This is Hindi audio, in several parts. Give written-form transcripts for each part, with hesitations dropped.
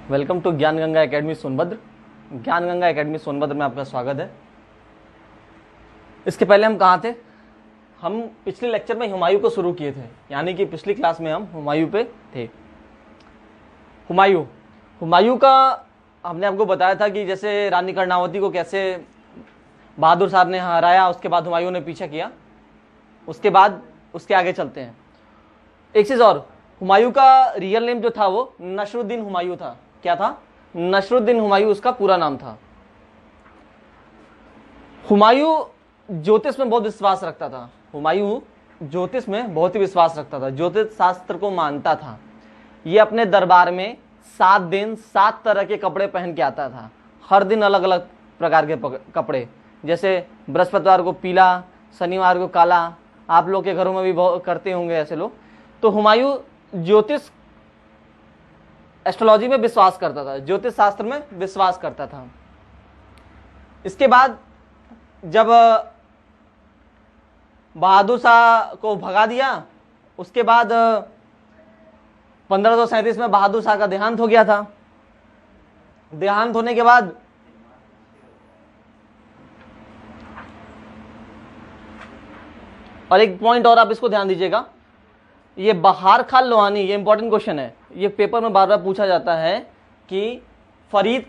वेलकम टू ज्ञान गंगा एकेडमी सोनभद्र। ज्ञान गंगा एकेडमी सोनभद्र में आपका स्वागत है। इसके पहले हम कहाँ थे? हम पिछले लेक्चर में हुमायूं को शुरू किए थे, यानी कि पिछली क्लास में हम हुमायूं पे थे। हुमायूं का हमने आपको बताया था कि जैसे रानी कर्णावती को कैसे बहादुर साहब ने हराया, उसके बाद हुमायूं ने पीछा किया। उसके बाद उसके आगे चलते हैं। एक चीज़ और, हुमायूं का रियल नेम जो था वो नसरुद्दीन हुमायूं था। क्या था? नसरुद्दीन हुमायूं उसका पूरा नाम था। हुमायूं ज्योतिष में बहुत विश्वास रखता था। हुमायूं ज्योतिष में बहुत ही विश्वास रखता था, ज्योतिष शास्त्र को मानता था। ये अपने दरबार में 7 दिन 7 तरह के कपड़े पहन के आता था। हर दिन अलग अलग प्रकार के कपड़े, जैसे बृहस्पतिवार को पीला, शनिवार को काला। आप लोग के घरों में भी बहुत करते होंगे ऐसे लोग। तो हुमायूं ज्योतिष एस्ट्रोलॉजी में विश्वास करता था, ज्योतिष शास्त्र में विश्वास करता था। इसके बाद जब बहादुर शाह को भगा दिया, उसके बाद 1537 में बहादुर शाह का देहांत हो गया था। देहांत होने के बाद और एक पॉइंट और आप इसको ध्यान दीजिएगा, ये बहार खान लोहानी, ये इंपॉर्टेंट क्वेश्चन है, ये पेपर में बार बार पूछा जाता है कि फरीद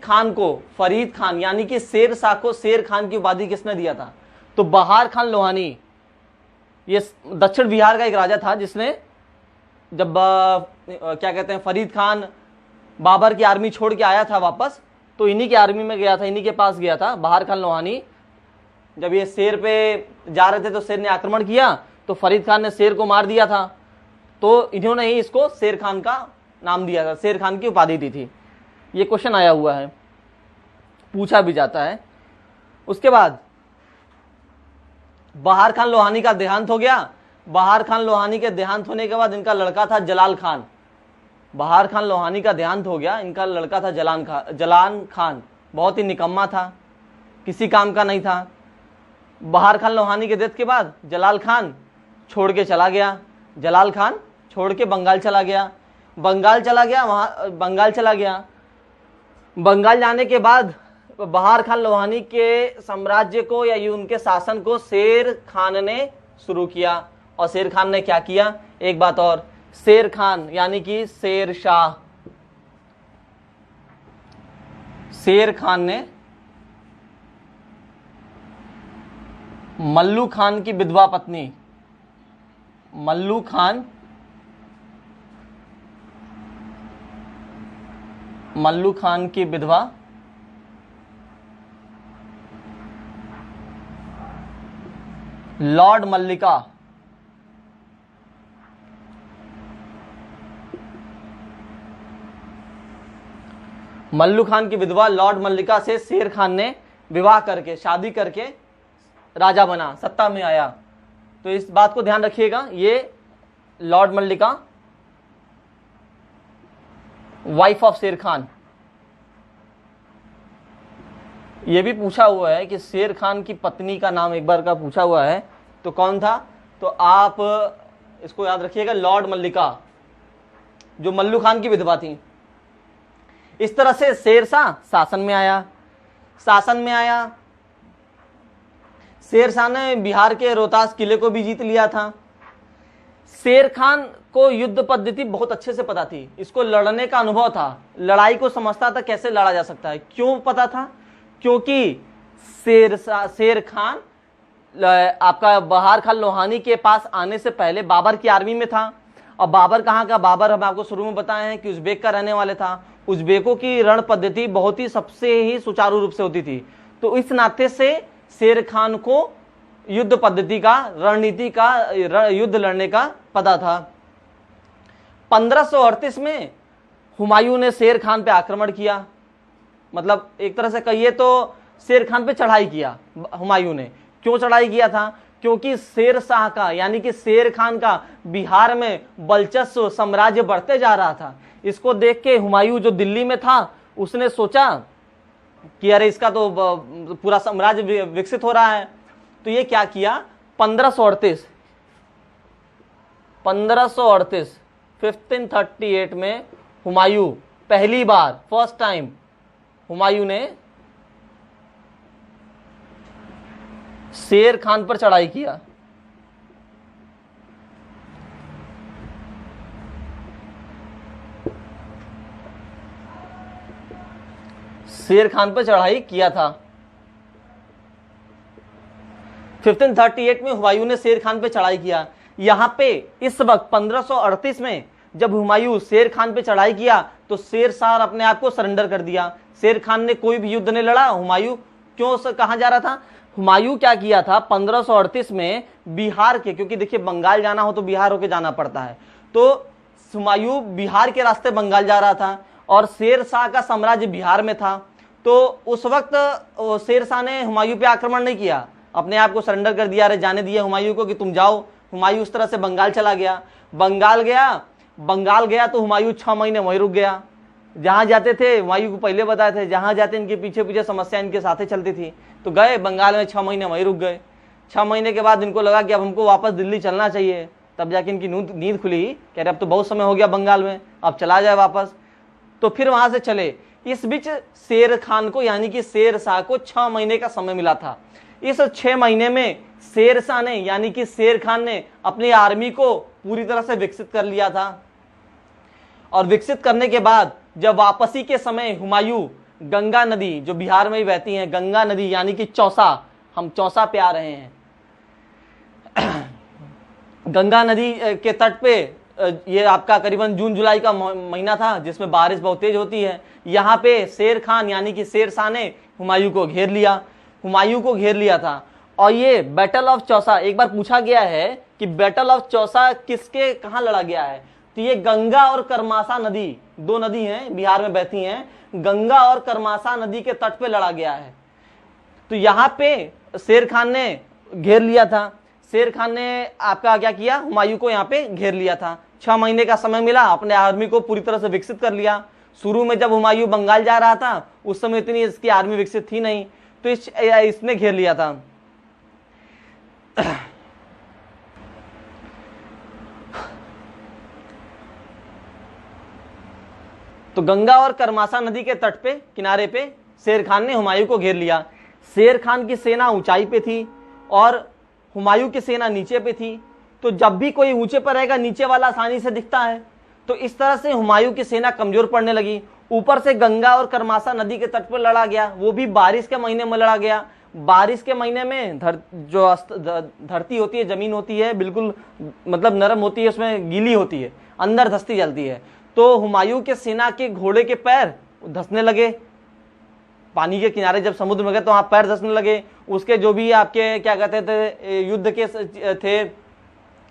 खान यानी कि शेर शाह को शेर खान की उपाधि किसने दिया था? तो बहार खान लोहानी, ये दक्षिण बिहार का एक राजा था जिसने जब क्या कहते हैं, फरीद खान बाबर की आर्मी छोड़ के आया था वापस, तो इन्हीं की आर्मी में गया था, इन्हीं के पास गया था बहार खान लोहानी। जब ये शेर पे जा रहे थे तो शेर ने आक्रमण किया, तो फरीद खान ने शेर को मार दिया था। तो इन्होंने ही इसको शेर खान का नाम दिया था, शेर खान की उपाधि दी थी। ये क्वेश्चन आया हुआ है, पूछा भी जाता है। उसके बाद बहार खान लोहानी का देहांत हो गया। बहार खान लोहानी के देहांत होने के बाद इनका लड़का था जलाल खान। बहार खान लोहानी का देहांत हो गया, इनका लड़का था जलान खान। बहुत ही निकम्मा था, किसी काम का नहीं था। बहार खान लोहानी के डेथ के बाद जलाल खान छोड़ के चला गया। जलाल खान छोड़ के बंगाल चला गया। बंगाल जाने के बाद बहार खान लोहानी के साम्राज्य को या उनके शासन को शेर खान ने शुरू किया। और शेर खान ने क्या किया? एक बात और, शेर खान यानी कि शेर शाह, शेर खान ने मल्लू खान की विधवा पत्नी, मल्लू खान की विधवा लॉर्ड मल्लिका, मल्लू खान की विधवा लॉर्ड मल्लिका से शेर खान ने विवाह करके, शादी करके राजा बना, सत्ता में आया। तो इस बात को ध्यान रखिएगा, ये लॉर्ड मल्लिका वाइफ ऑफ शेर खान। ये भी पूछा हुआ है कि शेर खान की पत्नी का नाम एक बार का पूछा हुआ है, तो कौन था? तो आप इसको याद रखिएगा, लॉर्ड मल्लिका, जो मल्लू खान की विधवा थी। इस तरह से शेर शाह शासन में आया। शेर शाह ने बिहार के रोहतास किले को भी जीत लिया था। शेर खान को युद्ध पद्धति बहुत अच्छे से पता थी, इसको लड़ने का अनुभव था, लड़ाई को समझता था कैसे लड़ा जा सकता है। क्यों पता था? क्योंकि शेर खान आपका बहार खान लोहानी के पास आने से पहले बाबर की आर्मी में था। और बाबर कहाँ का? बाबर हम आपको शुरू में बताए हैं कि उज्बेक का रहने वाले था। उज्बेकों की रण पद्धति बहुत ही सबसे ही सुचारू रूप से होती थी। तो इस नाते से शेर खान को युद्ध पद्धति का, रणनीति का, युद्ध लड़ने का पता था। 1538 में हुमायूं ने शेर खान पे आक्रमण किया, मतलब एक तरह से कहिए तो शेर खान पे चढ़ाई किया हुमायूं ने। क्यों चढ़ाई किया था? क्योंकि शेर शाह का यानी कि शेर खान का बिहार में वर्चस्व, साम्राज्य बढ़ते जा रहा था। इसको देख के हुमायूं जो दिल्ली में था, उसने सोचा कि अरे इसका तो पूरा साम्राज्य विकसित हो रहा है। तो ये क्या किया? 1538 1538 में हुमायूं पहली बार फर्स्ट टाइम हुमायूं ने शेर खान पर चढ़ाई किया? शेर खान पर चढ़ाई किया था। 1538 में हुमायूं ने शेर खान पे चढ़ाई किया। यहां पे इस वक्त 1538 में जब हुमायूं शेर खान पे चढ़ाई किया तो शेर शाह अपने आप को सरेंडर कर दिया। शेर खान ने कोई भी युद्ध नहीं लड़ा। हुमायूं क्यों कहां जा रहा था? हुमायूं क्या किया था 1538 में बिहार के, क्योंकि देखिए बंगाल जाना हो तो बिहार होके जाना पड़ता है, तो हुमायूं बिहार के रास्ते बंगाल जा रहा था और शेर शाह का साम्राज्य बिहार में था। तो उस वक्त शेर शाह ने हुमायूं पे आक्रमण नहीं किया, अपने आप को सरेंडर कर दिया, अरे जाने दिया हुमायूं को कि तुम जाओ। हुमायूं उस तरह से बंगाल चला गया। बंगाल गया तो हुमायूं 6 महीने वहीं रुक गया। जहां जाते थे, हुमायूं को पहले बताए थे, जहां जाते इनके पीछे पीछे समस्या इनके साथ चलती थी, तो गए बंगाल में 6 महीने वहीं रुक गए। 6 महीने के बाद इनको लगा कि अब हमको वापस दिल्ली चलना चाहिए, तब जाके इनकी नींद खुली, कह रहे अब तो बहुत समय हो गया बंगाल में, अब चला जाए वापस। तो फिर वहां से चले। इस बीच शेर खान को यानी कि शेर शाह को 6 महीने का समय मिला था। इस 6 महीने में शेर शाह ने यानी कि शेर खान ने अपनी आर्मी को पूरी तरह से विकसित कर लिया था। और विकसित करने के बाद जब वापसी के समय हुमायूं गंगा नदी, जो बिहार में ही बहती है, गंगा नदी यानी कि चौसा, हम चौसा पे आ रहे हैं, गंगा नदी के तट पे, ये आपका करीबन जून जुलाई का महीना था जिसमें बारिश बहुत तेज होती है। यहाँ पे शेर खान यानी कि शेर शाह ने हुमायूं को घेर लिया था। और ये बैटल ऑफ चौसा, एक बार पूछा गया है कि बैटल ऑफ चौसा किसके कहां लड़ा गया है, तो ये गंगा और करमासा नदी, 2 नदी हैं बिहार में बहती हैं, गंगा और करमासा नदी के तट पे लड़ा गया है। तो यहाँ पे शेर खान ने घेर लिया था। शेर खान ने आपका क्या किया, हुमायूं को यहाँ पे घेर लिया था। 6 महीने का समय मिला, अपने आर्मी को पूरी तरह से विकसित कर लिया। शुरू में जब हुमायूं बंगाल जा रहा था उस समय इतनी इसकी आर्मी विकसित थी नहीं, तो इसने घेर लिया था। तो गंगा और करमासा नदी के तट पे, किनारे पे शेर खान ने हुमायूं को घेर लिया। शेर खान की सेना ऊंचाई पे थी और हुमायूं की सेना नीचे पे थी। तो जब भी कोई ऊंचे पर रहेगा नीचे वाला आसानी से दिखता है, तो इस तरह से हुमायूं की सेना कमजोर पड़ने लगी। ऊपर से गंगा और करमासा नदी के तट पर लड़ा गया, वो भी बारिश के महीने में लड़ा गया। बारिश के महीने में जो धरती होती है, जमीन होती है, बिल्कुल मतलब नरम होती है, उसमें गीली होती है, अंदर धंसती जलती है। तो हुमायूं के सेना के घोड़े के पैर धंसने लगे। पानी के किनारे जब समुद्र में गए तो वहां पैर धंसने लगे। उसके जो भी आपके क्या कहते थे युद्ध के थे,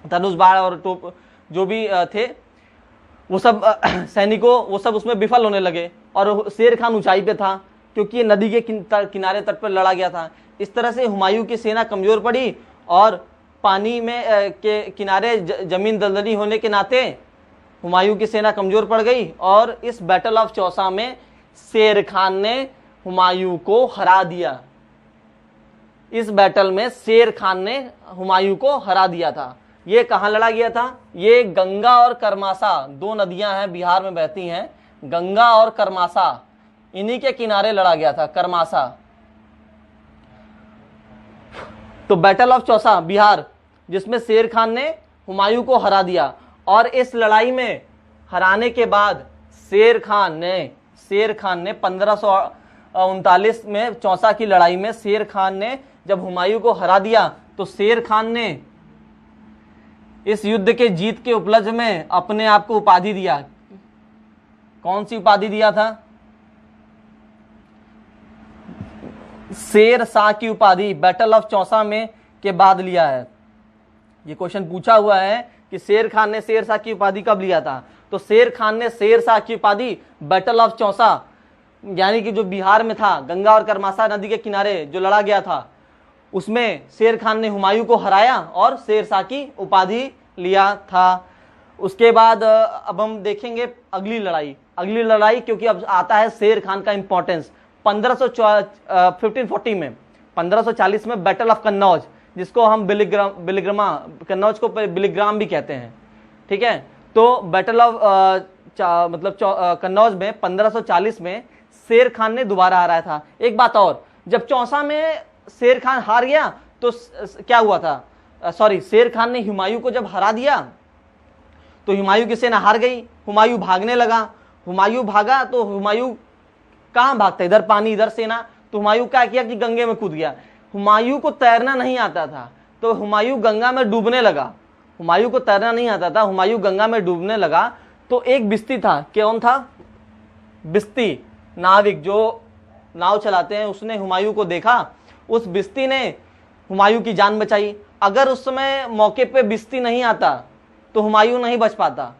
धनुष बाण और टोप जो भी थे, वो सब सैनिकों, वो सब उसमें विफल होने लगे। और शेर खान ऊंचाई पे था क्योंकि ये नदी के किनारे तट पर लड़ा गया था। इस तरह से हुमायूं की सेना कमजोर पड़ी और पानी में के किनारे जमीन दलदली होने के नाते हुमायूं की सेना कमजोर पड़ गई। और इस बैटल ऑफ चौसा में शेर खान ने हुमायूं को हरा दिया। इस बैटल में शेर खान ने हुमायूं को हरा दिया था। ये कहां लड़ा गया था? ये गंगा और करमासा, 2 नदियां हैं बिहार में बहती हैं, गंगा और करमासा, इन्हीं के किनारे लड़ा गया था, करमासा। तो बैटल ऑफ चौसा बिहार, जिसमें शेर खान ने हुमायूं को हरा दिया। और इस लड़ाई में हराने के बाद शेर खान ने 1539 में चौसा की लड़ाई में शेर खान ने जब हुमायूं को हरा दिया, तो शेर खान ने इस युद्ध के जीत के उपलक्ष्य में अपने आप को उपाधि दिया। कौन सी उपाधि दिया था? शेर शाह की उपाधि बैटल ऑफ चौसा में के बाद लिया है। ये क्वेश्चन पूछा हुआ है कि शेर खान ने शेर शाह की उपाधि कब लिया था, तो शेर खान ने शेर शाह की उपाधि बैटल ऑफ चौसा, यानी कि जो बिहार में था, गंगा और करमासा नदी के किनारे जो लड़ा गया था, उसमें शेर खान ने हुमायूं को हराया और शेर शाह की उपाधि लिया था। उसके बाद अब हम देखेंगे अगली लड़ाई, क्योंकि अब आता है शेर खान का इंपॉर्टेंस। 1540 में बैटल ऑफ कन्नौज, जिसको हम कन्नौज को बिलिग्राम भी कहते हैं, ठीक है। तो बैटल ऑफ कन्नौज में 1540 में शेर खान ने दोबारा हराया था। एक बात और, जब चौसा में शेर खान हार गया तो क्या हुआ था, शेर खान ने हुमायूं को जब हरा दिया तो हुमायूं की सेना हार गई, हुमायूं भागने लगा। हुमायूं भागा तो हुमायूं कहाँ भागता, इधर पानी इधर सेना, तो हुमायूं क्या किया कि गंगे में कूद गया। हुमायूं को तैरना नहीं आता था तो हुमायूं गंगा में डूबने लगा। हुमायूं को तैरना नहीं आता था, हुमायूं गंगा में डूबने लगा। तो एक बिस्ती था, कौन था, बिस्ती नाविक जो नाव चलाते हैं, उसने हुमायूं को देखा। उस बिस्ती ने हुमायूं की जान बचाई। अगर उस समय मौके पे बिस्ती नहीं आता तो हुमायूं नहीं बच पाता,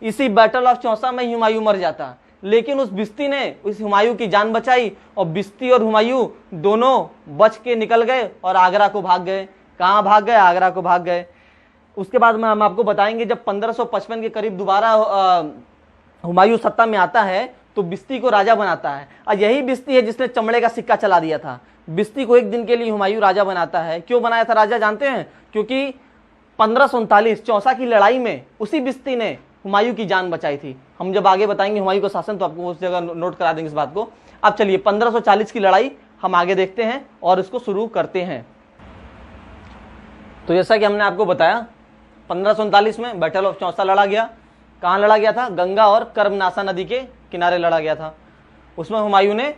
इसी बैटल ऑफ चौसा में हुमायूं मर जाता। लेकिन उस बिस्ती ने उस हुमायूं की जान बचाई और बिस्ती और हुमायूं दोनों बच के निकल गए और आगरा को भाग गए। कहाँ भाग गए, आगरा को भाग गए। उसके बाद में हम आपको बताएंगे जब 1555 के करीब दोबारा हुमायूं सत्ता में आता है तो बिस्ती को राजा बनाता है। और यही बिस्ती है जिसने चमड़े का सिक्का चला दिया था। बिस्ती को एक दिन के लिए हुमायूं राजा बनाता है। क्यों बनाया था राजा जानते हैं? क्योंकि 1539 चौसा की लड़ाई में उसी बिस्ती ने हुमायूं की जान बचाई थी। हम जब आगे बताएंगे हुमायूं का शासन तो आपको उस जगह नोट करा देंगे इस बात को। अब चलिए 1540 की लड़ाई हम आगे देखते हैं और इसको शुरू करते हैं। तो जैसा कि हमने आपको बताया 1539 में बैटल ऑफ चौसा लड़ा गया। कहाँ लड़ा गया था? गंगा और कर्मनासा नदी के किनारे लड़ा गया था। उसमें हुमायूं ने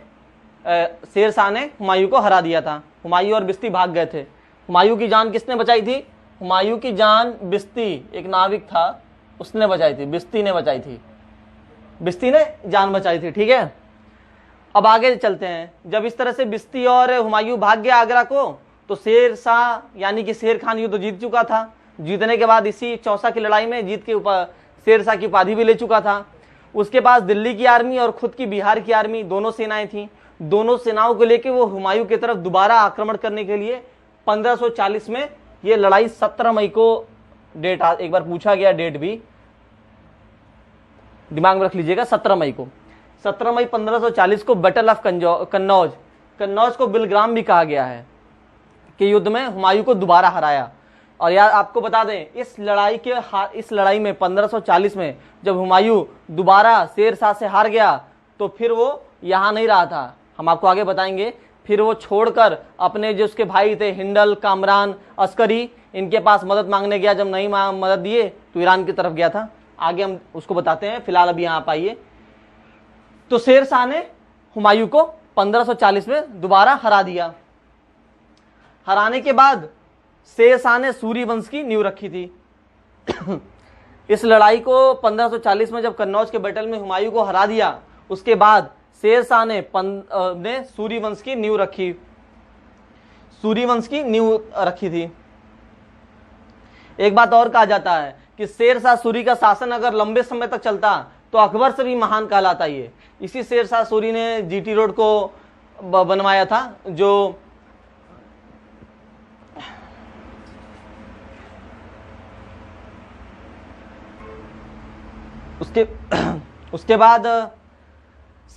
शेर शाह ने हुमायूं को हरा दिया था। हुमायूं और बिस्ती भाग गए थे। हुमायूं की जान किसने बचाई थी? हुमायूं की जान बिस्ती, एक नाविक था, उसने बचाई थी, बिस्ती ने बचाई थी, बिस्ती ने जान बचाई थी। ठीक है, अब आगे चलते हैं। जब इस तरह से बिस्ती और हुमायूं भाग गया आगरा को तो शेर शाह यानी कि शेर खान युद्ध जीत चुका था। जीतने के बाद इसी चौसा की लड़ाई में जीत के ऊपर शेर शाह की उपाधि भी ले चुका था। उसके पास दिल्ली की आर्मी और खुद की बिहार की आर्मी दोनों सेनाएं थी। दोनों सेनाओं को लेकर वो हुमायूं की तरफ दोबारा आक्रमण करने के लिए 1540 में ये लड़ाई 17 मई को डेट एक बार पूछा गया, डेट भी दिमाग में रख लीजिएगा, 17 मई को। 17 मई 1540 को बैटल ऑफ कन्नौज, कन्नौज को बिलग्राम भी कहा गया है, कि युद्ध में हुमायूं को दोबारा हराया। और यार आपको बता दें इस लड़ाई में 1540 में जब हुमायूं दोबारा शेर शाह से हार गया तो फिर वो यहाँ नहीं रहा था। हम आपको आगे बताएंगे। फिर वो छोड़कर अपने जो उसके भाई थे हिंडल, कामरान, अस्करी, इनके पास मदद मांगने गया। जब नहीं मदद दिए तो ईरान की तरफ गया था। आगे हम उसको बताते हैं, फिलहाल अभी यहाँ पाइए। तो शेर शाह ने हुमायूं को 1540 में दोबारा हरा दिया। हराने के बाद शेर शाह ने सूरी वंश की नींव रखी थी। इस लड़ाई को 1540 में जब कन्नौज के बैटल में हुमायूं को हरा दिया, उसके बाद शेर शाह ने सूरी वंश की नींव रखी, सूरी वंश की नींव रखी थी। एक बात और कहा जाता है कि शेर शाह सूरी का शासन अगर लंबे समय तक चलता तो अकबर से भी महान कहलाता। ये इसी शेर शाह सूरी ने जीटी रोड को बनवाया था, जो उसके बाद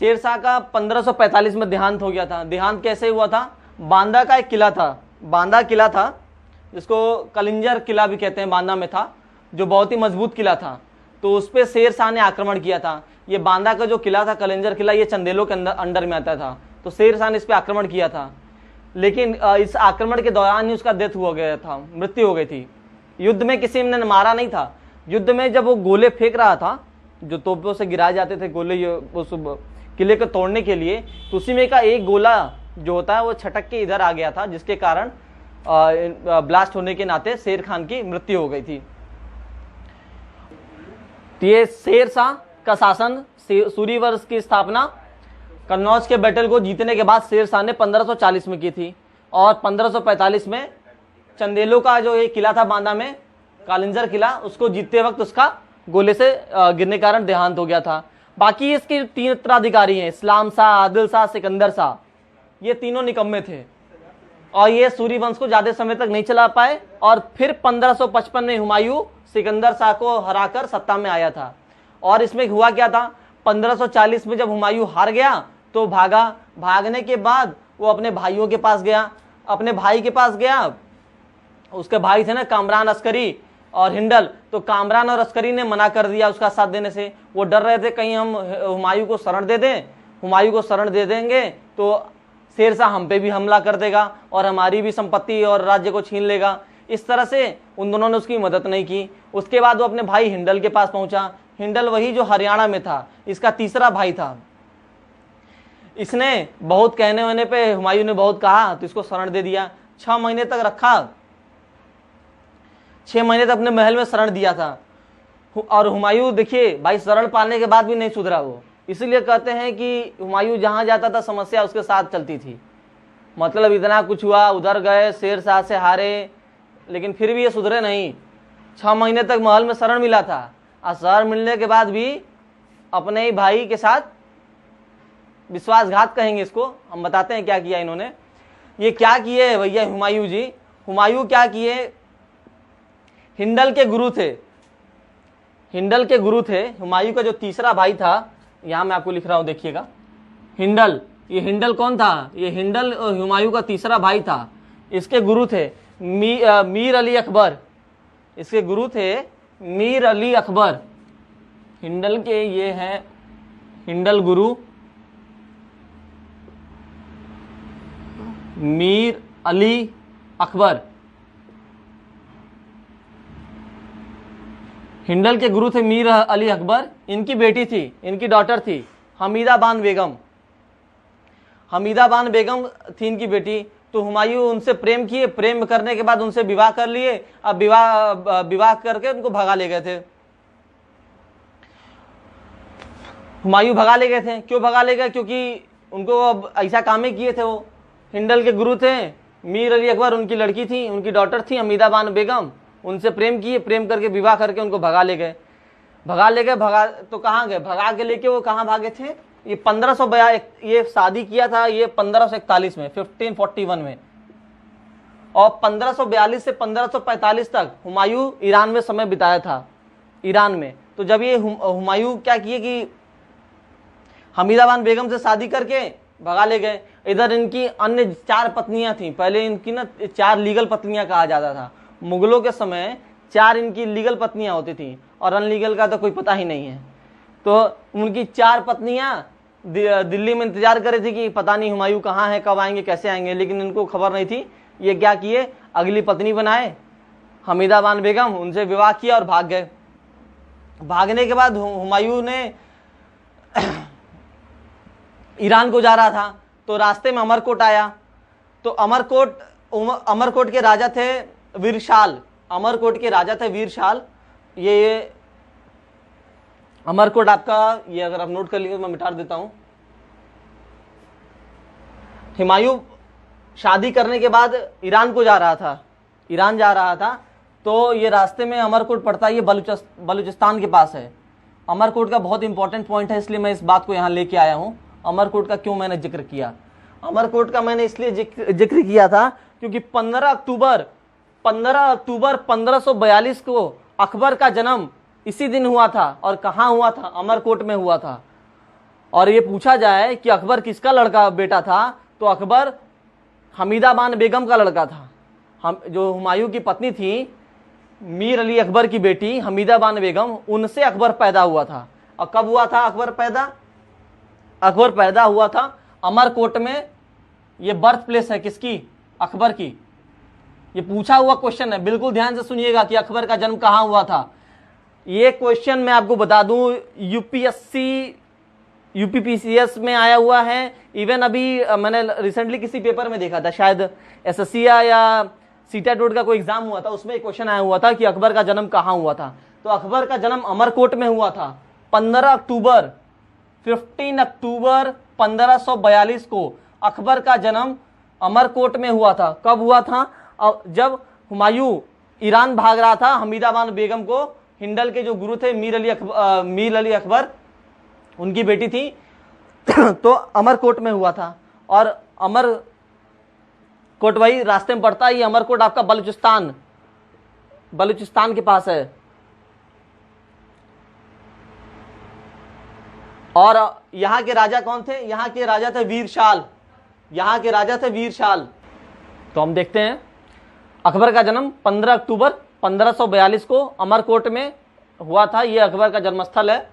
शेर शाह का 1545 में देहांत हो गया था। देहांत कैसे हुआ था? बांदा का एक किला था, बांदा किला था जिसको कलिंजर किला भी कहते हैं, बांदा में था, जो बहुत ही मजबूत किला था। तो उस पर शेर शाह ने आक्रमण किया था। ये बांदा का जो किला था, कलिंजर किला, ये चंदेलों के अंडर में आता था। तो शेर शाह ने इस पर आक्रमण किया था, लेकिन इस आक्रमण के दौरान ही उसका डेथ हो गया था, मृत्यु हो गई थी। युद्ध में किसी ने मारा नहीं था। युद्ध में जब वो गोले फेंक रहा था, जो तोपों से गिराए जाते थे गोले उस किले को तोड़ने के लिए, तो उसी में का एक गोला जो होता है वो छटक के इधर आ गया था, जिसके कारण ब्लास्ट होने के नाते शेर खान की मृत्यु हो गई थी। तो ये शेर शाह का शासन, सूरी वंश की स्थापना कन्नौज के बैटल को जीतने के बाद शेर शाह ने 1540 में की थी। और 1545 में चंदेलों का जो ये किला था बांदा में, कालिंजर किला, उसको जीतते वक्त उसका गोले से गिरने के कारण देहांत हो गया था। बाकी इसके 3 उत्तराधिकारी हैं, इस्लाम शाह, आदिल शाह, सिकंदर शाह। ये तीनों निकम्मे थे और ये सूरी वंश को ज्यादा समय तक नहीं चला पाए। और फिर 1555 में हुमायूं सिकंदर शाह को हराकर सत्ता में आया था। और इसमें हुआ क्या था? 1540 में जब हुमायूं हार गया तो भागा। भागने के बाद वो अपने भाइयों के पास गया, अपने भाई के पास गया। उसके भाई थे ना कामरान अस्करी, और हिंडल, तो कामरान और अस्करी ने मना कर दिया उसका साथ देने से। वो डर रहे थे कहीं हम हुमायूं को शरण दे दें, हुमायूं को शरण दे देंगे तो शेरशाह हम पे भी हमला कर देगा और हमारी भी संपत्ति और राज्य को छीन लेगा। इस तरह से उन दोनों ने उसकी मदद नहीं की। उसके बाद वो अपने भाई हिंडल के पास पहुंचा। हिंडल वही जो हरियाणा में था, इसका तीसरा भाई था। इसने बहुत कहने होने पे हुमायूं ने बहुत कहा तो इसको शरण दे दिया। 6 महीने तक रखा, 6 महीने तक अपने महल में शरण दिया था। और हुमायूं देखिए भाई, शरण पाने के बाद भी नहीं सुधरा वो। इसीलिए कहते हैं कि हुमायूं जहां जाता था समस्या उसके साथ चलती थी। मतलब इतना कुछ हुआ, उधर गए, शेरशाह से हारे, लेकिन फिर भी ये सुधरे नहीं। 6 महीने तक महल में शरण मिला था और शरण मिलने के बाद भी अपने ही भाई के साथ विश्वासघात कहेंगे इसको, हम बताते हैं क्या किया इन्होंने। ये क्या किए भैया हुमायूं जी, हुमायूं क्या किए, हिंडल के गुरु थे, हिंडल के गुरु थे। हुमायूं का जो तीसरा भाई था, यहां मैं आपको लिख रहा हूं देखिएगा, हिंडल। ये हिंडल कौन था, ये हिंडल हुमायूं का तीसरा भाई था। इसके गुरु थे मीर अली अकबर, इसके गुरु थे मीर अली अकबर। हिंडल के ये हैं हिंडल गुरु मीर अली अकबर। हिंडल के गुरु थे मीर अली अकबर। इनकी बेटी थी, इनकी डॉटर थी हमीदा बान बेगम। हमीदा बान बेगम थी इनकी बेटी। तो हुमायूं उनसे प्रेम किए, प्रेम करने के बाद उनसे विवाह कर लिए। अब विवाह करके उनको भगा ले गए थे। हुमायूं भगा ले गए थे। क्यों भगा ले गए, क्योंकि उनको अब ऐसा काम ही किए थे। वो हिंडल के गुरु थे मीर अली अकबर, उनकी लड़की थी, उनकी डॉटर थी हमीदा बान बेगम। उनसे प्रेम किए, प्रेम करके विवाह करके उनको भगा ले गए। भगा तो कहाँ गए, भगा के लेके वो कहाँ भागे थे, ये 1542, ये शादी किया था ये 1541 में, 1541 में। और 1542 से 1545 तक हुमायूं ईरान में समय बिताया था, ईरान में। तो जब ये हुमायूं क्या किए कि हमीदा बान बेगम से शादी करके भगा ले गए। इधर इनकी अन्य 4 पत्नियां थी। पहले इनकी ना 4 लीगल पत्नियां कहा जाता था। मुगलों के समय 4 इनकी लीगल पत्नियां होती थी और अनलीगल का तो कोई पता ही नहीं है। तो उनकी 4 पत्नियां दिल्ली में इंतजार कर रही थी कि पता नहीं हुमायूं कहाँ है, कब आएंगे, कैसे आएंगे, लेकिन इनको खबर नहीं थी। ये क्या किए, अगली पत्नी बनाए हमीदा बान बेगम, उनसे विवाह किया और भाग गए। भागने के बाद हुमायूं ने ईरान को जा रहा था तो रास्ते में अमरकोट आया। तो अमरकोट के राजा थे वीरशाल। अमरकोट के राजा थे वीरशाल। ये अमरकोट आपका, ये अगर आप नोट कर लीजिए मैं मिटा देता हूं। हुमायूं शादी करने के बाद ईरान को जा रहा था, ईरान जा रहा था। तो ये रास्ते में अमरकोट पड़ता है, ये बलूचिस्तान के पास है। अमरकोट का बहुत इंपॉर्टेंट पॉइंट है, इसलिए मैं इस बात को यहां लेके आया हूं। अमरकोट का क्यों मैंने जिक्र किया, अमरकोट का मैंने इसलिए जिक्र किया था क्योंकि 15 अक्टूबर 1542 को अकबर का जन्म इसी दिन हुआ था। और कहाँ हुआ था, अमरकोट में हुआ था। और ये पूछा जाए कि अकबर किसका लड़का बेटा था, तो अकबर हमीदा बान बेगम का लड़का था। हम जो हुमायूं की पत्नी थी मीर अली अकबर की बेटी हमीदा बान बेगम, उनसे अकबर पैदा हुआ था। और कब हुआ था अकबर पैदा, अकबर पैदा हुआ था अमरकोट में। ये बर्थ प्लेस है किसकी, अकबर की। ये पूछा हुआ क्वेश्चन है, बिल्कुल ध्यान से सुनिएगा कि अकबर का जन्म कहाँ हुआ था। ये क्वेश्चन मैं आपको बता दूं यूपीपीसीएस में आया हुआ है। इवन अभी मैंने रिसेंटली किसी पेपर में देखा था, शायद एसएससी या सीटेट का कोई एग्जाम हुआ था, उसमें एक क्वेश्चन आया हुआ था कि अकबर का जन्म कहाँ हुआ था। तो अकबर का जन्म अमरकोट में हुआ था। 15 अक्टूबर 1542 को अकबर का जन्म अमरकोट में हुआ था। कब हुआ था, जब हुमायूं ईरान भाग रहा था। हमीदा बान बेगम को हिंडल के जो गुरु थे मीर अली अकबर, उनकी बेटी थी। तो अमरकोट में हुआ था। और अमरकोट वही रास्ते में पड़ता है। ये अमरकोट आपका बलूचिस्तान के पास है। और यहाँ के राजा कौन थे, यहाँ के राजा थे वीरशाल। यहाँ के राजा थे वीरशाल। तो हम देखते हैं अकबर का जन्म 15 अक्टूबर 1542 को अमरकोट में हुआ था। ये अकबर का जन्मस्थल है।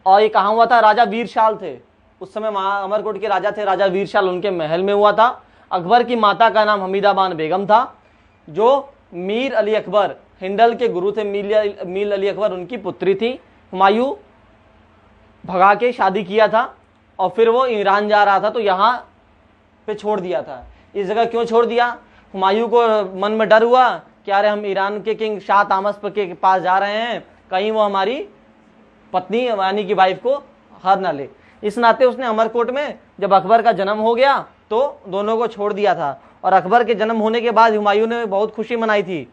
और ये कहाँ हुआ था? राजा वीरशाल थे उस समय, अमरकोट के राजा थे राजा वीरशाल, उनके महल में हुआ था। अकबर की माता का नाम हमीदाबान बेगम था, जो मीर अली अकबर हिंडल के गुरु थे। मीर अली अकबर उनकी पुत्री थी। हुमायूं भगा के शादी किया था और फिर वो ईरान जा रहा था तो यहाँ पे छोड़ दिया था। इस जगह क्यों छोड़ दिया? हुमायूं को मन में डर हुआ कि अरे हम ईरान के किंग शाह तामस के पास जा रहे हैं, कहीं वो हमारी पत्नी यानी कि वाइफ को हर ना ले। इस नाते उसने अमरकोट में जब अकबर का जन्म हो गया तो दोनों को छोड़ दिया था। और अकबर के जन्म होने के बाद हुमायूं ने बहुत खुशी मनाई थी।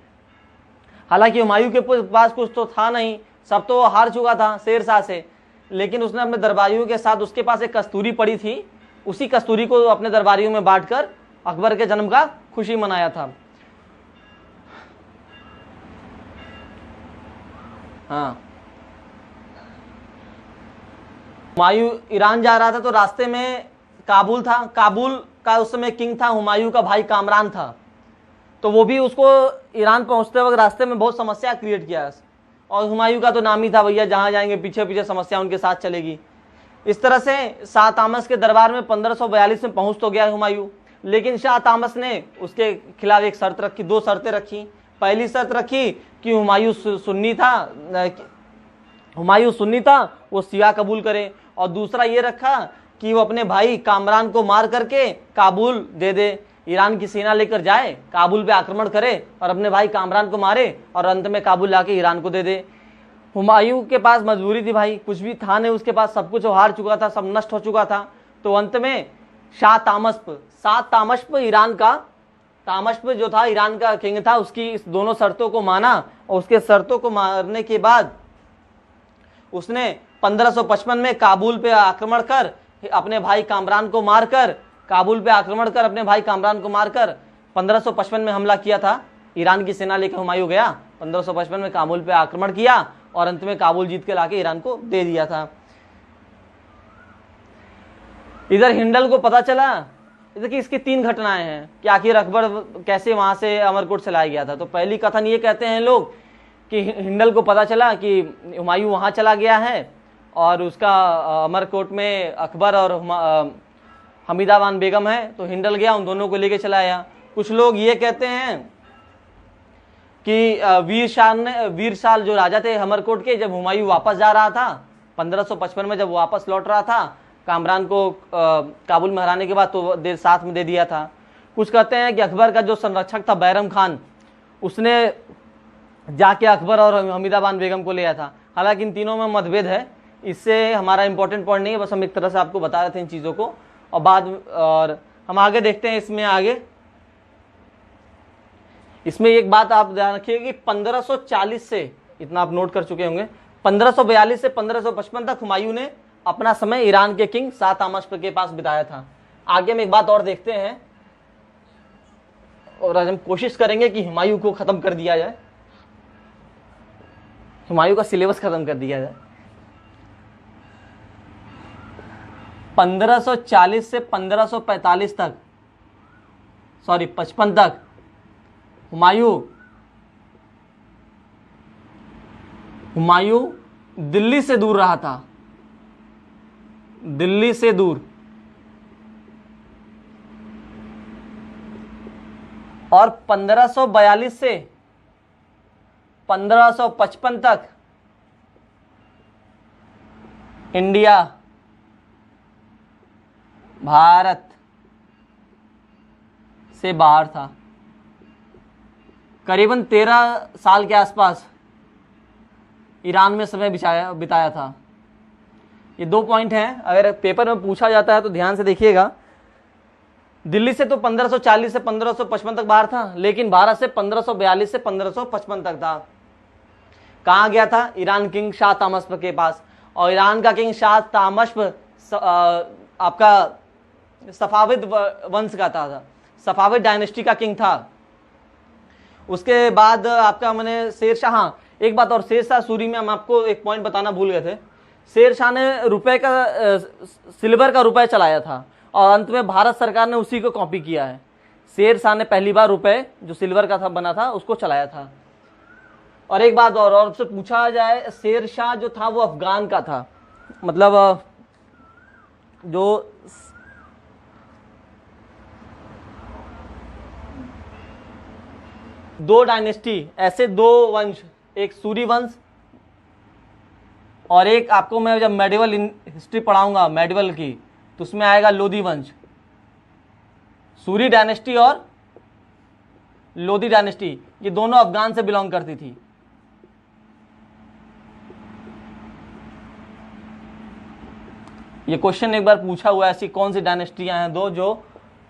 हालांकि हुमायूं के पास कुछ तो था नहीं, सब तो हार चुका था शेरशाह से, लेकिन उसने अपने दरबारियों के साथ, उसके पास एक कस्तूरी पड़ी थी, उसी कस्तूरी को अपने दरबारियों में बांटकर अकबर के जन्म का खुशी मनाया था। हाँ, हुमायूं ईरान जा रहा था तो रास्ते में काबुल था। काबुल का उस समय किंग था हुमायूं का भाई कामरान था, तो वो भी उसको ईरान पहुंचते वक्त रास्ते में बहुत समस्या क्रिएट किया। और हुमायूं का तो नाम ही था भैया, जहां जाएंगे पीछे पीछे समस्या उनके साथ चलेगी। इस तरह से शाह तामस के दरबार में 1542 में पहुंच तो गया हुमायूं, लेकिन शाह तामस ने उसके खिलाफ एक शर्त रखी, दो शर्तें रखी। पहली शर्त रखी कि हुमायूं सुन्नी था, वो शिया कबूल करे। और दूसरा ये रखा कि वो अपने भाई कामरान को मार करके काबुल दे दे, ईरान की सेना लेकर जाए, काबुल पे आक्रमण करे और अपने भाई कामरान को मारे और अंत में काबुल लाके ईरान को दे दे। हुमायूं के पास मजबूरी थी भाई, कुछ भी था नहीं उसके पास, सब कुछ हार चुका था, सब नष्ट हो चुका था। तो अंत में शाह तामश्प ईरान का, तामश्प जो था ईरान का किंग था, उसकी इस दोनों शर्तों को माना। और उसके शर्तों को मारने के बाद उसने 1555 में काबुल पे आक्रमण कर अपने भाई कामरान को मारकर, 1555 में हमला किया था। ईरान की सेना लेकर हुमायूं गया, 1555 में काबुल पे आक्रमण किया और अंत में काबुल जीत के लाके ईरान को दे दिया था। इधर हिंडल को पता चला, देखिए इसकी 3 घटनाएं हैं कि आखिर अकबर कैसे वहां से अमरकोट चलाया गया था। तो पहली कथन ये कहते हैं लोग कि हिंडल को पता चला कि हुमायूं वहां चला गया है और उसका अमरकोट में अकबर और हमीदाबान बेगम है, तो हिंडल गया, उन दोनों को लेके चला आया। कुछ लोग ये कहते हैं कि वीरशाल जो राजा थे अमरकोट के, जब हुमायूं वापस जा रहा था 1555 में, जब वापस लौट रहा था, कामरान को काबुल में हराने के बाद तो देर साथ में दे दिया था। कुछ कहते हैं कि अकबर का जो संरक्षक था बैरम खान, उसने जाके अकबर और हमीदाबान बेगम को ले आया था। हालांकि इन तीनों में मतभेद है, इससे हमारा इंपॉर्टेंट पॉइंट नहीं है, बस हम एक तरह से आपको बता रहे थे इन चीज़ों को। और हम आगे देखते हैं इसमें आगे। इसमें एक बात आप ध्यान रखिए कि 1540 से, इतना आप नोट कर चुके होंगे, 1542 से 1555 तक हुमायूं ने अपना समय ईरान के किंग शाह तामश्प के पास बिताया था। आगे हम एक बात और देखते हैं और आज हम कोशिश करेंगे कि हुमायूं को खत्म कर दिया जाए, हुमायूं का सिलेबस खत्म कर दिया जाए। 1540 से 1545 तक, सॉरी 55 तक हुमायूं दिल्ली से दूर रहा था, दिल्ली से दूर। और 1542 से 1555 तक इंडिया, भारत से बाहर था। करीबन 13 साल के आसपास ईरान में समय बिताया था। ये 2 पॉइंट हैं, अगर पेपर में पूछा जाता है तो ध्यान से देखिएगा। दिल्ली से तो 1540 से 1555 तक बाहर था, लेकिन भारत से 1542 से 1555 तक था। कहाँ गया था? ईरान किंग शाह तामश्प के पास। और ईरान का किंग शाह तामश्प आपका सफाविद वंश का था, सफाविद डायनेस्टी का किंग था। उसके बाद आपका मैंने शेरशाह, हाँ एक बात और, शेरशाह सूरी में हम आपको एक पॉइंट बताना भूल गए थे। शेरशाह ने रुपए का, सिल्वर का रुपए चलाया था और अंत में भारत सरकार ने उसी को कॉपी किया है। शेरशाह ने पहली बार रुपए जो सिल्वर का था बना था उसको चलाया था। और एक बात और उससे पूछा जाए, शेर शाह जो था वो अफगान का था, मतलब जो दो डायनेस्टी, ऐसे दो वंश, एक सूरी वंश और एक आपको मैं जब मेडिवल हिस्ट्री पढ़ाऊंगा मेडिवल की, तो उसमें आएगा लोधी वंश। सूरी डायनेस्टी और लोधी डायनेस्टी ये दोनों अफगान से बिलोंग करती थी। ये क्वेश्चन एक बार पूछा हुआ है, ऐसी कौन सी डायनेस्टियां हैं दो जो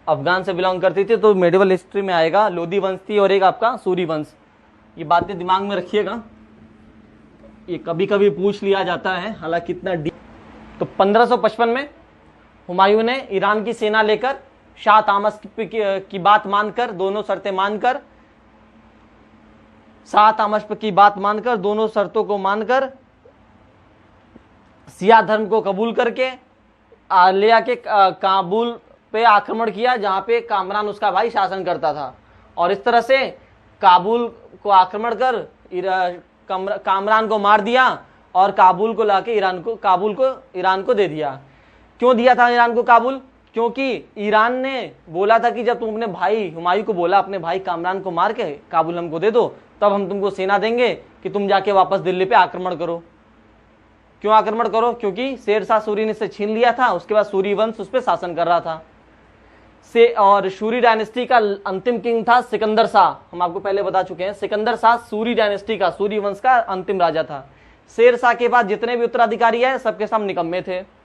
अफगान से बिलोंग करती थी, तो मेडिवल हिस्ट्री में आएगा लोधी वंश थी और एक आपका सूरी वंश। ये बातें दिमाग में रखिएगा, ये कभी कभी पूछ लिया जाता है, हालांकि इतना डीप। तो 1555 में हुमायूं ने ईरान की सेना लेकर शाह तामस की बात मानकर, दोनों शर्तें मानकर, शाह तामस की बात मानकर, दोनों शर्तों को मानकर शिया धर्म को कबूल करके ले आके काबुल पे आक्रमण किया, जहां पे कामरान उसका भाई शासन करता था। और इस तरह से काबुल को आक्रमण कर कामरान को मार दिया और काबुल को लाके ईरान को दे दिया। क्यों दिया था ईरान को काबुल? क्योंकि ईरान ने बोला था कि जब तुम अपने भाई हुमायूं को बोला अपने भाई कामरान को मार के काबुल हमको दे दो, तब हम तुमको सेना देंगे कि तुम जाके वापस दिल्ली पे आक्रमण करो। क्यों आक्रमण करो? क्योंकि शेर शाह सूरी ने इसे छीन लिया था, उसके बाद सूरी वंश उस पर शासन कर रहा था और सूरी डायनेस्टी का अंतिम किंग था सिकंदर शाह। हम आपको पहले बता चुके हैं, सिकंदर शाह सूरी डायनेस्टी का, सूरी वंश का अंतिम राजा था। शेर शाह के बाद जितने भी उत्तराधिकारी है सबके सब निकम्मे थे।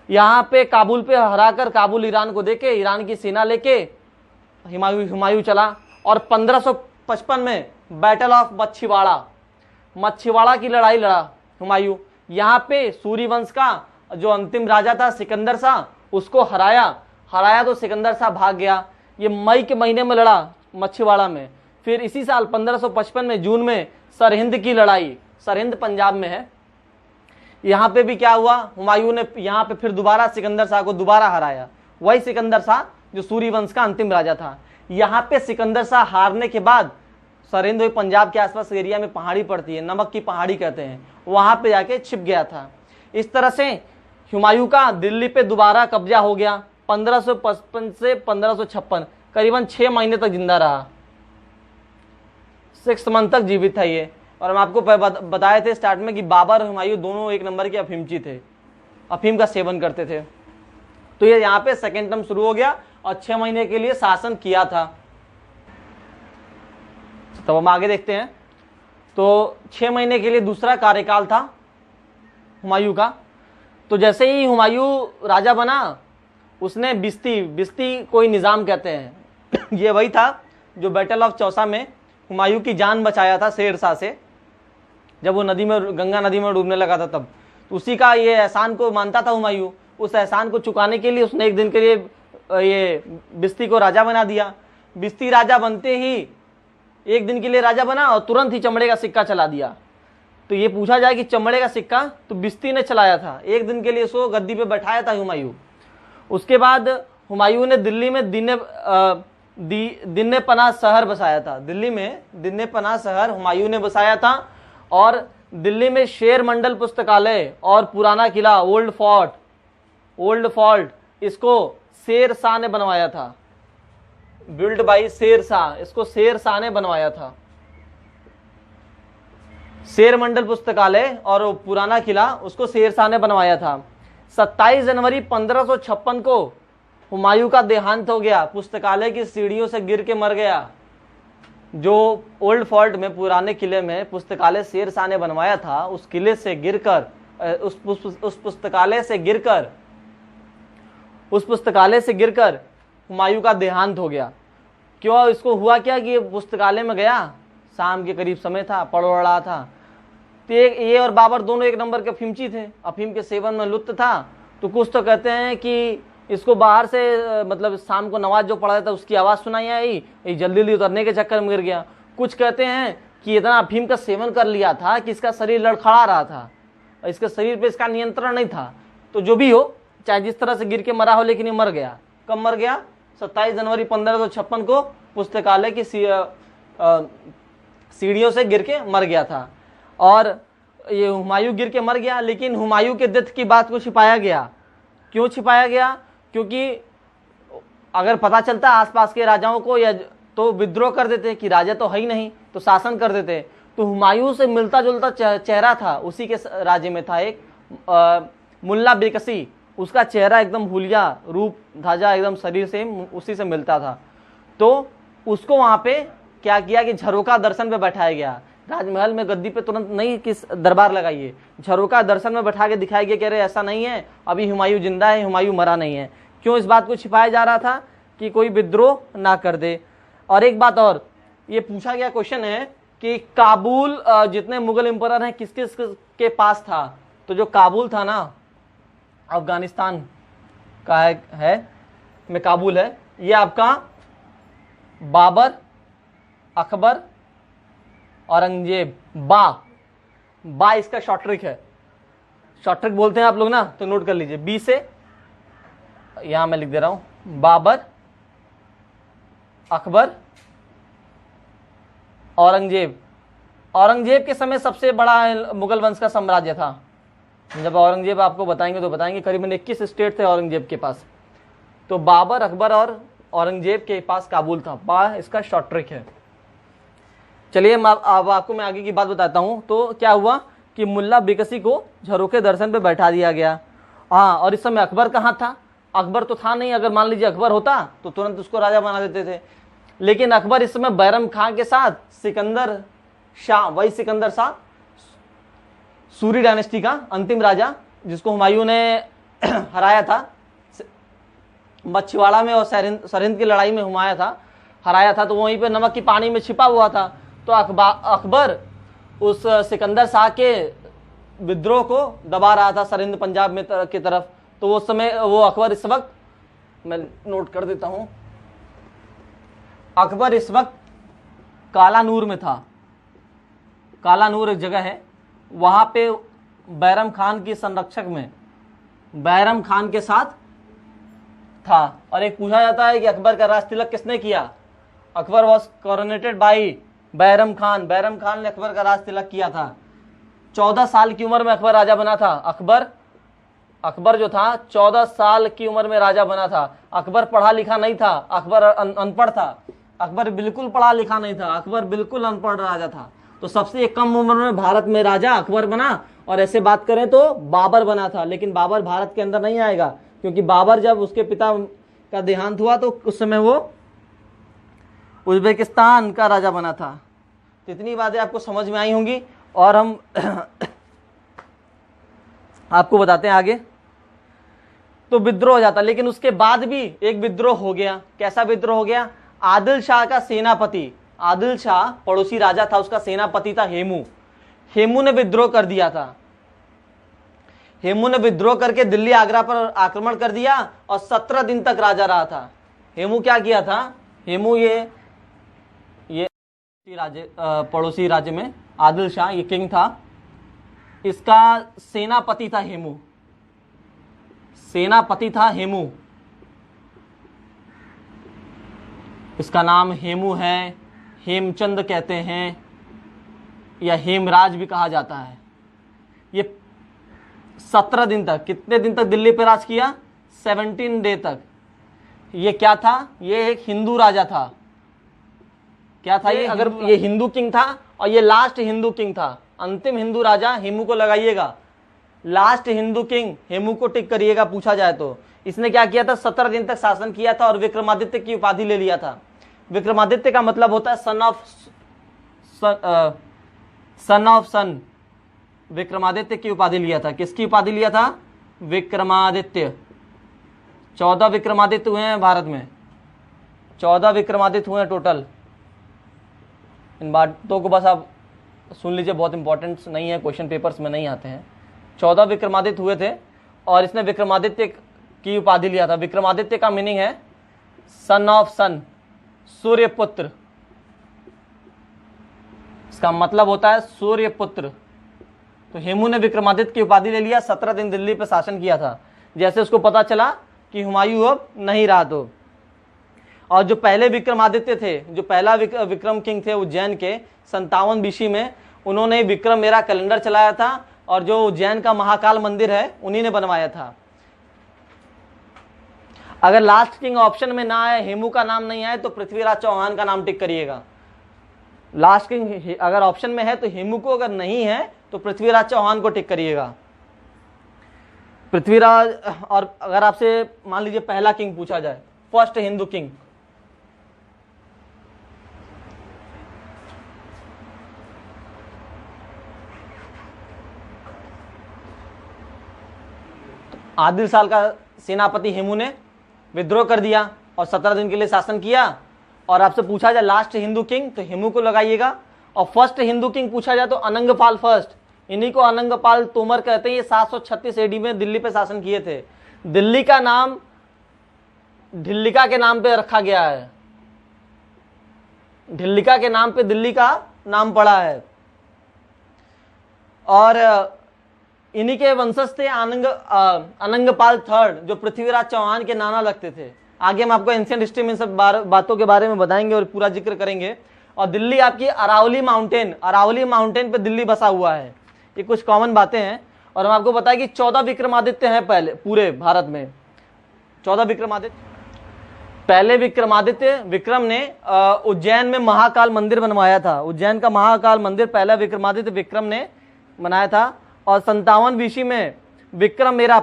यहाँ पे काबुल पे हराकर काबुल ईरान को देके ईरान की सेना लेके हुमायूं चला और 1555 में बैटल ऑफ मच्छीवाड़ा की लड़ाई लड़ा हुमायूं। यहाँ पे सूरी वंश का जो अंतिम राजा था सिकंदर शाह, उसको हराया तो सिकंदर शाह भाग गया। ये मई के महीने में लड़ा मच्छीवाड़ा में। फिर इसी साल 1555 में जून में सरहिंद की लड़ाई, सरहिंद पंजाब में है, यहाँ पे भी क्या हुआ, हुमायूं ने यहाँ पे फिर दोबारा सिकंदर शाह को दोबारा हराया। वही सिकंदर शाह जो सूरी वंश का अंतिम राजा था। यहाँ पे सिकंदर शाह हारने के बाद सरहिंद वही पंजाब के आसपास एरिया में पहाड़ी पड़ती है, नमक की पहाड़ी कहते हैं, वहां पे जाके छिप गया था। इस तरह से हुमायूं का दिल्ली पे दोबारा कब्जा हो गया। 1555 से 1556 करीबन 6 महीने तक जिंदा रहा, 6 मंथ तक जीवित था ये। और हम आपको बताए थे स्टार्ट में कि बाबर और हुमायूं दोनों एक नंबर के अफीमची थे, अफीम का सेवन करते थे। तो ये यहाँ पे सेकेंड टर्म शुरू हो गया और 6 महीने के लिए शासन किया था। तब हम आगे देखते हैं। तो 6 महीने के लिए दूसरा कार्यकाल था हुमायूं का। तो जैसे ही हुमायूं राजा बना, उसने बिस्ती कोई निज़ाम कहते हैं ये वही था जो बैटल ऑफ चौसा में हुमायूं की जान बचाया था शेर शाह से, जब वो गंगा नदी में डूबने लगा था तब। तो उसी का ये एहसान को मानता था हुमायूं। उस एहसान को चुकाने के लिए उसने एक दिन के लिए ये बिस्ती को राजा बना दिया। बिस्ती राजा बनते ही एक दिन के लिए राजा बना और तुरंत ही चमड़े का सिक्का चला दिया। तो ये पूछा जाए कि चमड़े का सिक्का तो बिस्ती ने चलाया था, एक दिन के लिए उसको गद्दी पे बैठाया था हुमायूं। उसके बाद हुमायूं ने दिल्ली में दिन्ने पनाह शहर बसाया था। दिल्ली में दिन्ने पनाह शहर हुमायूं ने बसाया था। और दिल्ली में शेर मंडल पुस्तकालय और पुराना किला ओल्ड फोर्ट इसको शेर शाह ने बनवाया था। बिल्ड बाई शेर शाह, इसको शेर शाह ने बनवाया था। शेर मंडल पुस्तकालय और पुराना किला उसको शेर शाह ने बनवाया था। 27 जनवरी 1556 को हुमायूं का देहांत हो गया, पुस्तकालय की सीढ़ियों से गिर के मर गया। जो ओल्ड फोर्ट में पुराने किले में पुस्तकालय शेर शाह ने बनवाया था, उस किले से गिरकर उस पुस्तकालय से गिरकर हुमायूं का देहांत हो गया। क्यों? इसको हुआ क्या कि ये पुस्तकालय में गया, शाम के करीब समय था, पढ़ रहा था। तो ये और बाबर दोनों एक नंबर के अफीमची थे, अफीम के सेवन में लुप्त था। तो कुछ तो कहते हैं कि इसको बाहर से मतलब शाम को नमाज जो पढ़ा था उसकी आवाज़ सुनाई आई, ये जल्दी उतरने के चक्कर में गिर गया। कुछ कहते हैं कि इतना अफीम का सेवन कर लिया था कि इसका शरीर लड़खड़ा रहा था और इसके शरीर पे इसका नियंत्रण नहीं था। तो जो भी हो, चाहे जिस तरह से गिर के मरा हो, लेकिन ये मर गया। कब मर गया? 27 जनवरी 1556 को पुस्तकालय की सीढ़ियों से गिर के मर गया था। और ये हुमायूं गिर के मर गया, लेकिन हुमायूं के डेथ की बात को छिपाया गया। क्यों छिपाया गया? क्योंकि अगर पता चलता आसपास के राजाओं को, या तो विद्रोह कर देते कि राजा तो है ही नहीं, तो शासन कर देते। तो हुमायूं से मिलता जुलता चेहरा था, उसी के राज्य में था एक मुल्ला बेकसी, उसका चेहरा एकदम हुलिया, रूप ढांचा एकदम शरीर से उसी से मिलता था। तो उसको वहां पे क्या किया कि झरोका दर्शन पे बैठाया गया। राजमहल में गद्दी पे तुरंत नहीं किस दरबार लगाइए, झरोका दर्शन में बैठा के दिखाया गया, कह रहे ऐसा नहीं है, अभी हुमायूं जिंदा है, हुमायूं मरा नहीं है। क्यों इस बात को छिपाया जा रहा था? कि कोई विद्रोह ना कर दे। और एक बात और, ये पूछा गया क्वेश्चन है कि काबुल जितने मुगल एम्परर हैं किस किस के पास था? तो जो काबुल था ना, अफगानिस्तान का है में काबुल है, ये आपका बाबर, अकबर, औरंगजेब, बा इसका शॉर्ट ट्रिक है। शॉर्ट ट्रिक बोलते हैं आप लोग ना, तो नोट कर लीजिए। बी से यहां मैं लिख दे रहा हूं, बाबर, अकबर, औरंगजेब। औरंगजेब के समय सबसे बड़ा मुगल वंश का साम्राज्य था। जब औरंगजेब आपको बताएंगे तो बताएंगे, करीबन 21 स्टेट थे औरंगजेब के पास। तो बाबर, अकबर और औरंगजेब के पास काबुल था। बा इसका शॉर्ट ट्रिक है। चलिए अब आपको मैं आगे की बात बताता हूं। तो क्या हुआ कि मुल्ला बेकसी को झरोखे दर्शन पे बैठा दिया गया। हाँ, और इस समय अकबर कहाँ था? अकबर तो था नहीं। अगर मान लीजिए अकबर होता तो तुरंत उसको राजा बना देते थे, लेकिन अकबर इस समय बैरम खां के साथ सिकंदर शाह, वही सिकंदर शाह, सूरी डायनेस्टी का अंतिम राजा, जिसको हुमायूं ने हराया था मछुआड़ा में और सरहिंद की लड़ाई में हराया था। तो वहीं पे नमक की पानी में छिपा हुआ था। तो अकबर उस सिकंदर शाह के विद्रोह को दबा रहा था सरहिंद पंजाब में की तरफ। तो उस समय वो अकबर इस वक्त, मैं नोट कर देता हूं, अकबर इस वक्त कालानूर में था। कालानूर एक जगह है, वहां पे बैरम खान की संरक्षक में बैरम खान के साथ था। और एक पूछा जाता है कि अकबर का राज तिलक किसने किया? Akbar was coronated by Bairam Khan. Bairam Khan ने अकबर का राज तिलक किया था। 14 साल की उम्र में अकबर राजा बना था। अकबर जो था 14 साल की उम्र में राजा बना था। अकबर पढ़ा लिखा नहीं था, अकबर अनपढ़ था। अकबर बिल्कुल पढ़ा लिखा नहीं था, अकबर बिल्कुल अनपढ़ राजा था। तो सबसे कम उम्र में भारत में राजा अकबर बना। और ऐसे बात करें तो बाबर बना था, लेकिन बाबर भारत के अंदर नहीं आएगा, क्योंकि बाबर जब उसके पिता का देहांत हुआ तो उस समय वो उज्बेकिस्तान का राजा बना था। तो इतनी बातें आपको समझ में आई होंगी। और हम आपको बताते हैं आगे। तो विद्रोह हो जाता, लेकिन उसके बाद भी एक विद्रोह हो गया। कैसा विद्रोह हो गया? आदिल शाह का सेनापति, आदिल शाह पड़ोसी राजा था, उसका सेनापति था हेमू। हेमू ने विद्रोह कर दिया था। हेमू ने विद्रोह करके दिल्ली आगरा पर आक्रमण कर दिया और 17 दिन तक राजा रहा था। हेमू क्या किया था? हेमू ये पड़ोसी राज्य में आदिल शाह, ये किंग था, इसका सेनापति था हेमू। सेनापति था हेमू, इसका नाम हेमू है, हेमचंद कहते हैं, या हेमराज भी कहा जाता है। ये 17 दिन तक, कितने दिन तक दिल्ली पे राज किया? 17 डे तक। ये क्या था? ये एक हिंदू राजा था। क्या था ये? अगर ये हिंदू किंग था और ये लास्ट हिंदू किंग था, अंतिम हिंदू राजा हेमू को लगाइएगा, लास्ट हिंदू किंग हेमू को टिक करिएगा पूछा जाए तो। इसने क्या किया था? 17 दिन तक शासन किया था और विक्रमादित्य की उपाधि ले लिया था। विक्रमादित्य का मतलब होता है सन ऑफ सन। विक्रमादित्य की उपाधि लिया था। किसकी उपाधि लिया था? विक्रमादित्य। 14 विक्रमादित्य हुए हैं भारत में, 14 विक्रमादित्य हुए हैं टोटल। इन बातों को बस आप सुन लीजिए, बहुत इंपॉर्टेंट नहीं है, क्वेश्चन पेपर्स में नहीं आते हैं। 14 विक्रमादित्य हुए थे और इसने विक्रमादित्य की उपाधि लिया था। विक्रमादित्य का मीनिंग है सन ऑफ सन, सूर्य पुत्र। इसका मतलब होता है सूर्य पुत्र। तो हेमू ने विक्रमादित्य की उपाधि ले लिया, 17 दिन दिल्ली पर शासन किया था। जैसे उसको पता चला कि हुमायूं अब नहीं रहा, तो और जो पहले विक्रमादित्य थे, जो पहला विक्रम किंग थे उज्जैन के 57 बीसी में, उन्होंने विक्रम मेरा कैलेंडर चलाया था और जो उज्जैन का महाकाल मंदिर है उन्हीं ने बनवाया था। अगर लास्ट किंग ऑप्शन में ना आए, हेमू का नाम नहीं आए, तो पृथ्वीराज चौहान का नाम टिक करिएगा। लास्ट किंग अगर ऑप्शन में है तो हेमू को, अगर नहीं है तो पृथ्वीराज चौहान को टिक करिएगा। पृथ्वीराज, और अगर आपसे मान लीजिए पहला किंग पूछा जाए, फर्स्ट हिंदू किंग, आदिल साल का सेनापति हेमू ने विद्रोह कर दिया और 17 दिन के लिए शासन किया। और आपसे पूछा जाए लास्ट हिंदू किंग तो हेमू को लगाइएगा। और फर्स्ट हिंदू किंग पूछा जाए तो अनंगपाल फर्स्ट, इन्हीं को अनंगपाल तोमर कहते हैं। ये 736 एडी में दिल्ली पे शासन किए थे। दिल्ली का नाम ढिल्लिका के नाम पे रखा गया है, ढिल्लिका के नाम पे दिल्ली का नाम पड़ा है। और इन्हीं के वंशज थे अनंगपाल थर्ड, जो पृथ्वीराज चौहान के नाना लगते थे। आगे हम आपको एंशिएंट हिस्ट्री में सब बातों के बारे में बताएंगे और पूरा जिक्र करेंगे। और दिल्ली आपकी अरावली माउंटेन पे दिल्ली बसा हुआ है। ये कुछ कॉमन बातें हैं। और हम आपको बताएं कि 14 विक्रमादित्य हैं पहले पूरे भारत में। 14 विक्रमादित्य। पहले विक्रमादित्य विक्रम ने उज्जैन में महाकाल मंदिर बनवाया था। उज्जैन का महाकाल मंदिर पहला विक्रमादित्य विक्रम ने बनाया था। और 57 बीसी में विक्रम मेरा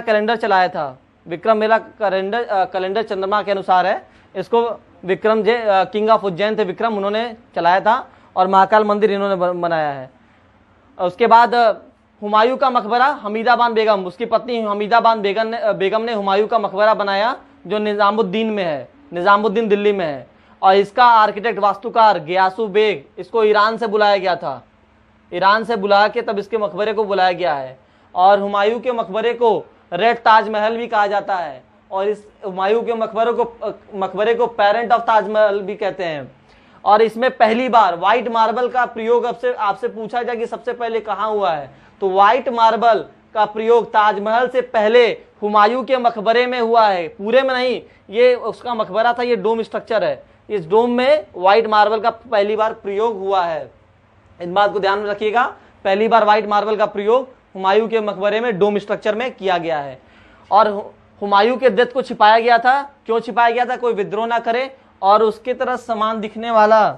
कैलेंडर चलाया था। विक्रम मेरा कैलेंडर चंद्रमा के अनुसार है। इसको विक्रम किंग ऑफ उज्जैन थे विक्रम, उन्होंने चलाया था और महाकाल मंदिर इन्होंने बनाया है। उसके बाद हुमायूं का मकबरा, हमीदाबान बेगम, उसकी पत्नी हमीदाबान बेगम ने हुमायूं का मकबरा बनाया जो निजामुद्दीन में है, निजामुद्दीन दिल्ली में है। और इसका आर्किटेक्ट वास्तुकार गियासु बेग, इसको ईरान से बुलाया गया था। ईरान से बुला के तब इसके मकबरे को बुलाया गया है। और हुमायूं के मकबरे को रेड ताजमहल भी कहा जाता है। और इस हुमायूं के मकबरे को पेरेंट ऑफ ताजमहल भी कहते हैं। और इसमें पहली बार व्हाइट मार्बल का प्रयोग आपसे पूछा जाए कि सबसे पहले कहाँ हुआ है, तो व्हाइट मार्बल का प्रयोग ताजमहल से पहले हुमायूं के मकबरे में हुआ है। पूरे में नहीं, ये उसका मकबरा था, ये डोम स्ट्रक्चर है। इस डोम में व्हाइट मार्बल का पहली बार प्रयोग हुआ है। इस बात को ध्यान में रखिएगा, पहली बार व्हाइट मार्बल का प्रयोग हुमायूं के मकबरे में डोम स्ट्रक्चर में किया गया है। और हुमायूं के डेथ को छिपाया गया था। क्यों छिपाया गया था? कोई विद्रोह ना करे और उसके तरह समान दिखने वाला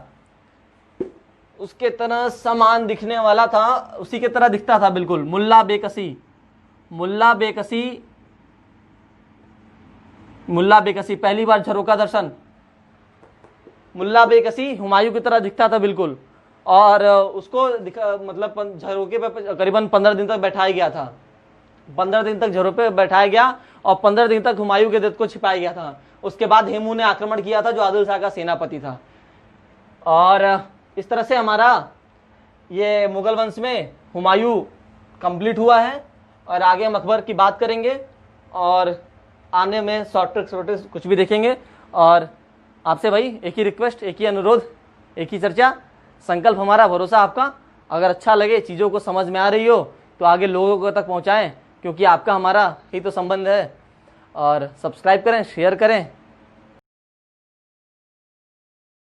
था, उसी के तरह दिखता था बिल्कुल। मुल्ला बेकसी पहली बार झरोका दर्शन, मुल्ला बेकसी हुमायूं की तरह दिखता था बिल्कुल। और उसको मतलब झरोके पे करीबन 15 दिन तक बैठाया गया था। 15 दिन तक झरोके पे बैठाया गया और 15 दिन तक हुमायूं के डेथ को छिपाया गया था। उसके बाद हेमू ने आक्रमण किया था, जो आदिल शाह का सेनापति था। और इस तरह से हमारा ये मुगल वंश में हुमायूं कंप्लीट हुआ है। और आगे हम अकबर की बात करेंगे और आने में शॉर्ट ट्रिक्स कुछ भी देखेंगे। और आपसे भाई एक ही रिक्वेस्ट, एक ही अनुरोध, एक ही चर्चा, संकल्प हमारा, भरोसा आपका। अगर अच्छा लगे, चीज़ों को समझ में आ रही हो तो आगे लोगों तक पहुंचाएं, क्योंकि आपका हमारा ही तो संबंध है। और सब्सक्राइब करें, शेयर करें